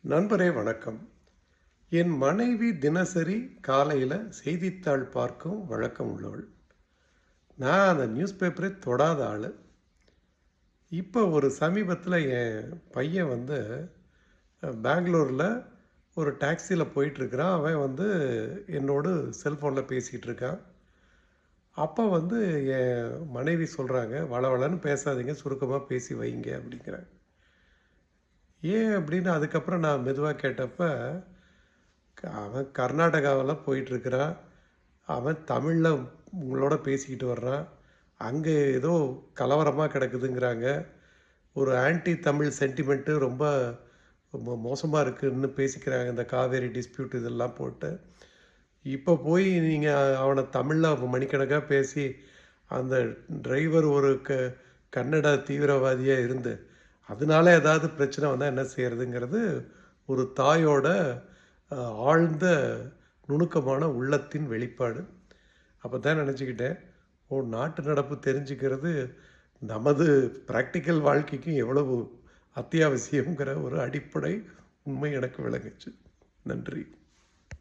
நண்பரே வணக்கம். என் மனைவி தினசரி காலையில் செய்தித்தாள் பார்க்கும் வழக்கம் உள்ளவள். நான் அந்த நியூஸ் பேப்பரே தொடாத ஆள். இப்போ ஒரு சமீபத்தில் என் பையன் பெங்களூரில் ஒரு டாக்ஸியில் போயிட்டுருக்கிறான். அவன் என்னோடு செல்ஃபோனில் பேசிகிட்டு இருக்கான். அப்போ என் மனைவி சொல்கிறாங்க, வளவளன்னு பேசாதீங்க, சுருக்கமாக பேசி வைங்க அப்படிங்கிறாங்க. ஏன் அப்படின்னு அதுக்கப்புறம் நான் மெதுவாக கேட்டப்ப, அவன் கர்நாடகாவில் போயிட்டுருக்கிறான். அவன் தமிழில் உங்களோட பேசிக்கிட்டு வர்றான். அங்கே ஏதோ கலவரமாக கிடக்குதுங்கிறாங்க. ஒரு ஆன்டி தமிழ் சென்டிமெண்ட்டு ரொம்ப மோசமாக இருக்குதுன்னு பேசிக்கிறாங்க. இந்த காவேரி டிஸ்பியூட் இதெல்லாம் போட்டு. இப்போ போய் நீங்கள் அவனை தமிழில் மணிக்கணக்காக பேசி, அந்த டிரைவர் ஒரு கன்னட தீவிரவாதியாக இருந்து அதனால ஏதாவது பிரச்சனை வந்தால் என்ன செய்கிறதுங்கிறது ஒரு தாயோட ஆழ்ந்த நுணுக்கமான உள்ளத்தின் வெளிப்பாடு. அப்போ தான் நினச்சிக்கிட்டேன், நாட்டு நடப்பு தெரிஞ்சுக்கிறது நமது ப்ராக்டிக்கல் வாழ்க்கைக்கு எவ்வளவு அத்தியாவசியங்கிற ஒரு அடிப்படை உண்மை எனக்கு விளங்குச்சு. நன்றி.